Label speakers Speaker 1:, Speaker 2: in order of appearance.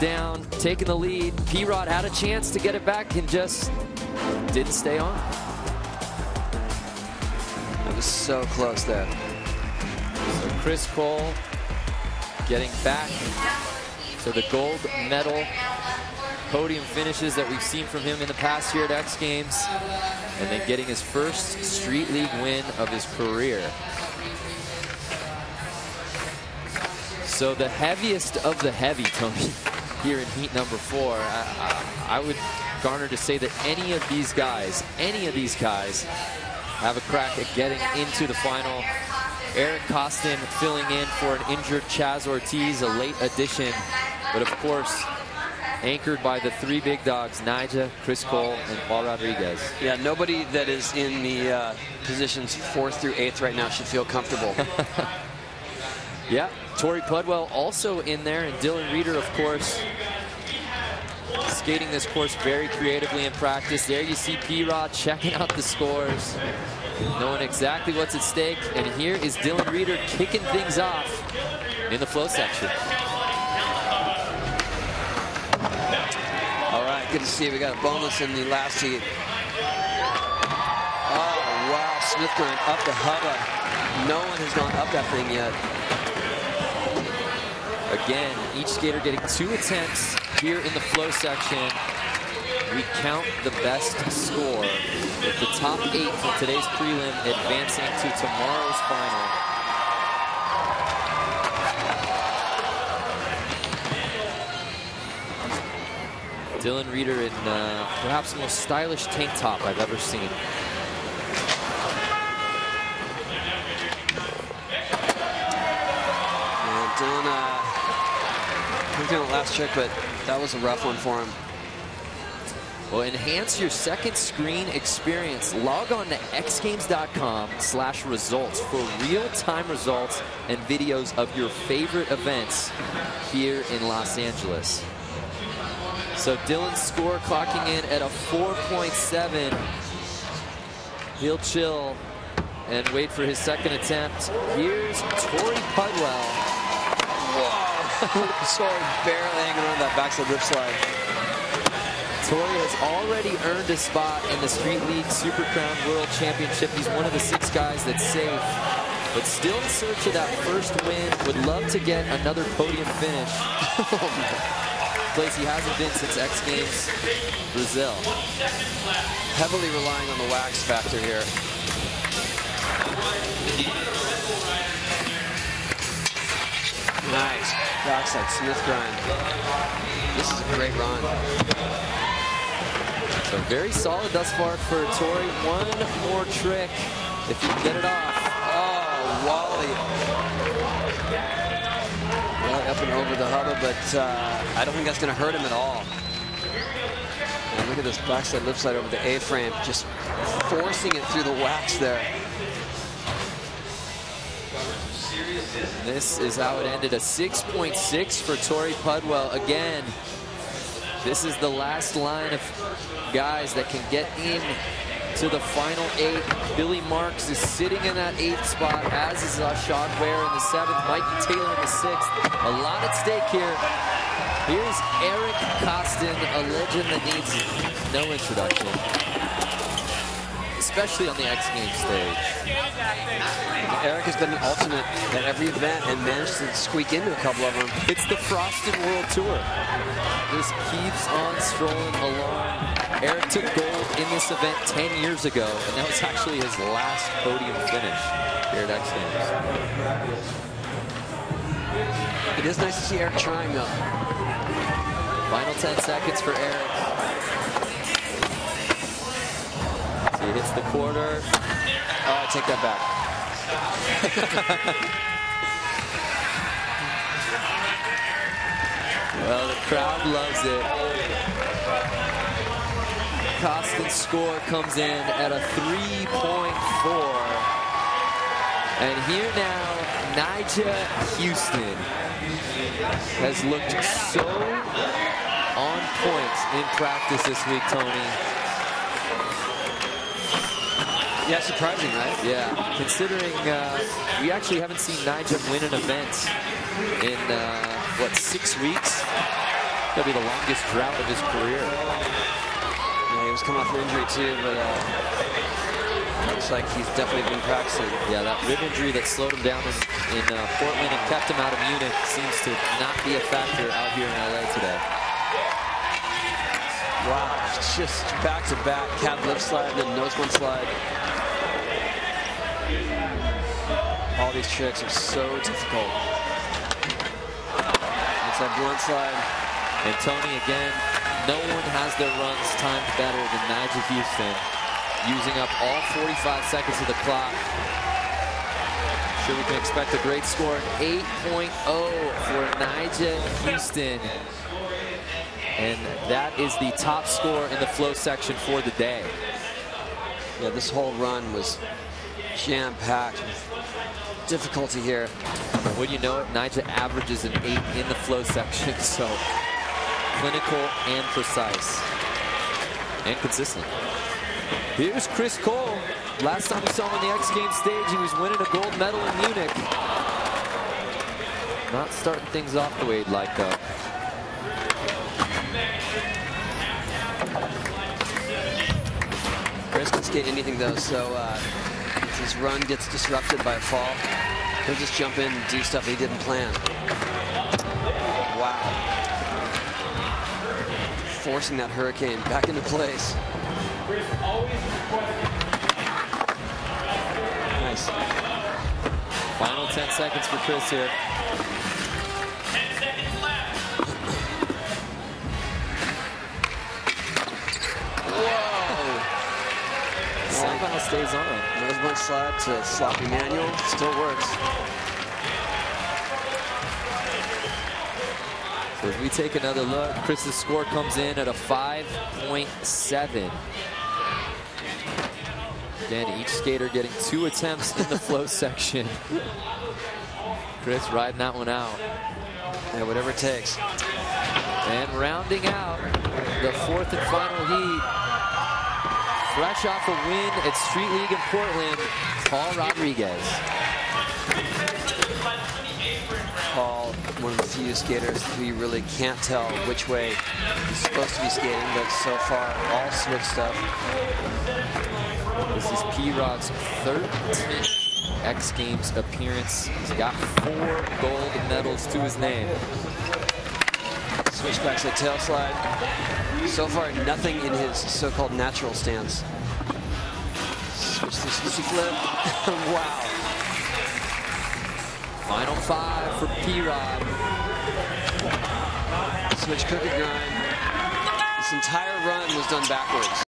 Speaker 1: down, taking the lead. P-Rod had a chance to get it back and just didn't stay on.
Speaker 2: It was so close there.
Speaker 1: So Chris Cole getting back to the gold medal podium finishes that we've seen from him in the past year at X Games, and then getting his first Street League win of his career. So the heaviest of the heavy, Tony, here in heat number 4. I would garner to say that any of these guys have a crack at getting into the final. Eric Costin filling in for an injured Chaz Ortiz, a late addition, but of course anchored by the 3 big dogs, Nyjah, Chris Cole, and Paul Rodriguez.
Speaker 2: Yeah, nobody that is in the positions 4th through 8th right now should feel comfortable.
Speaker 1: Yeah, Tori Pudwell also in there, and Dylan Reeder, of course, skating this course very creatively in practice. There you see P-Rod checking out the scores, knowing exactly what's at stake. And here is Dylan Reeder kicking things off in the flow section.
Speaker 2: All right, good to see. We got a bonus in the last heat. Oh, wow. Smith going up the hubba. No one has gone up that thing yet.
Speaker 1: Again, each skater getting 2 attempts here in the flow section. We count the best score, with the top 8 from today's prelim advancing to tomorrow's final. Dylan Reeder in perhaps the most stylish tank top I've ever seen.
Speaker 2: And Dylan, he's doing the last trick, but that was a rough one for him.
Speaker 1: Well, enhance your second screen experience. Log on to xgames.com/results for real-time results and videos of your favorite events here in Los Angeles. So Dylan's score clocking in at a 4.7. He'll chill and wait for his second attempt. Here's Tori Pudwell.
Speaker 2: Whoa! Sorry, barely hanging on that backside lip slide.
Speaker 1: Tori has already earned a spot in the Street League Super Crown World Championship. He's one of the 6 guys that's safe, but still in search of that first win. Would love to get another podium finish. Place he hasn't been since X Games Brazil.
Speaker 2: Heavily relying on the wax factor here. Nice backside Smith grind. This is a great run.
Speaker 1: So very solid thus far for Tori. One more trick if you can get it off.
Speaker 2: Oh, Wally. Well, up and over the hubba, but I don't think that's going to hurt him at all. And look at this backside lip slide over the A-frame, just forcing it through the wax there.
Speaker 1: This is how it ended, a 6.6 for Tori Pudwell. Again, this is the last line of guys that can get in to the final 8. Billy Marks is sitting in that 8th spot, as is Ashad Ware in the 7th, Mikey Taylor in the 6th. A lot at stake here. Here's Eric Costin, a legend that needs no introduction, especially on the X Games stage.
Speaker 2: Eric has been an alternate at every event and managed to squeak into a couple of them.
Speaker 1: It's the Frosted World Tour. Just keeps on strolling along. Eric took gold in this event 10 years ago, and that was actually his last podium finish here at X Games.
Speaker 2: It is nice to see Eric trying, though.
Speaker 1: Final 10 seconds for Eric. So he hits the quarter.
Speaker 2: Oh, I take that back.
Speaker 1: Well, the crowd loves it. Costin's score comes in at a 3.4. And here now, Nyjah Houston has looked so on point in practice this week, Tony.
Speaker 2: Yeah, surprising, right?
Speaker 1: Yeah, considering we actually haven't seen Nyjah win an event in, what, 6 weeks? That'll be the longest drought of his career.
Speaker 2: Yeah, he was coming off an injury too, but looks like he's definitely been practicing.
Speaker 1: Yeah, that rib injury that slowed him down in Portland and kept him out of Munich seems to not be a factor out here in LA today.
Speaker 2: Wow, just back-to-back calf lip slide and then nose blunt slide. All these tricks are so difficult. It's that blunt slide.
Speaker 1: And Tony, again, no one has their runs timed better than Nigel Houston, using up all 45 seconds of the clock. Sure, we can expect a great score, 8.0 for Nigel Houston. And that is the top score in the flow section for the day.
Speaker 2: Yeah, this whole run was jam-packed with difficulty here.
Speaker 1: Wouldn't you know it, Nigel averages an 8 in the flow section, so clinical and precise and consistent. Here's Chris Cole. Last time we saw him on the X Games stage, he was winning a gold medal in Munich. Not starting things off the way he'd like, though.
Speaker 2: Chris can skate anything, though, so if his run gets disrupted by a fall, he'll just jump in and do stuff he didn't plan. Wow. Forcing that hurricane back into place. Nice.
Speaker 1: Final 10 seconds for Chris here.
Speaker 3: 10 seconds left.
Speaker 2: Whoa.
Speaker 1: Somehow stays on.
Speaker 2: Nose blunt slide to sloppy manual. Still works.
Speaker 1: So as we take another look, Chris's score comes in at a 5.7. Again, each skater getting 2 attempts in the flow section. Chris riding that one out.
Speaker 2: Yeah, whatever it takes.
Speaker 1: And rounding out the 4th and final heat, fresh off a win at Street League in Portland, Paul Rodriguez.
Speaker 2: Paul, one of the few skaters who you really can't tell which way he's supposed to be skating, but so far, all switch stuff.
Speaker 1: This is P-Rod's 13th X Games appearance. He's got 4 gold medals to his name.
Speaker 2: Switch back to the tail slide. So far, nothing in his so-called natural stance. Switch to sissy flip. Wow.
Speaker 1: Final 5 for P-Rod.
Speaker 2: Switch crooked grind. This entire run was done backwards.